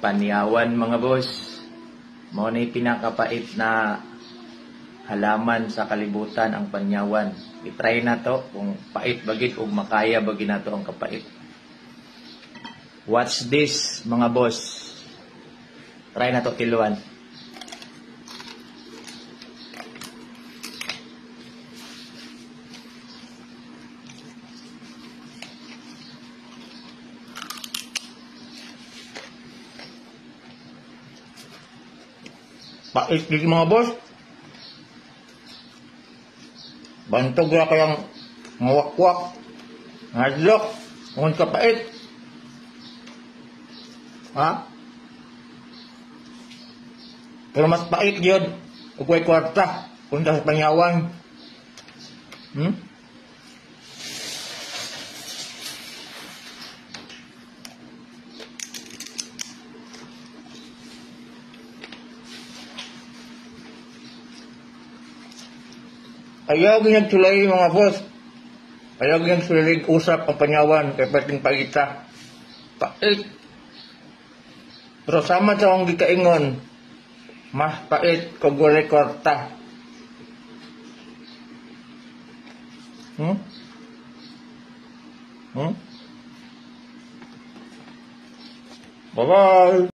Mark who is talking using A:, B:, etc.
A: Panyawan mga boss, mao na pinakapait na halaman sa kalibutan ang panyawan. I-try na to kung pait bagit o makaya bagit na to ang kapait. Watch this mga boss. Try na to tiluan. Pait gigi mga boss. Bantog na kayang mawakwak. Ngadlok. Ngunit kapait. Ha? Pero mas pait yun. Kukway kwarta. Punta sa panyawan. Ayaw ganyan sulay mga boss. Ayaw ganyan sulay usap ang panyawan kay pating paita. Pait. Pero sama sa akong gikaingon, mas pait kung walay kwarta. Bye-bye.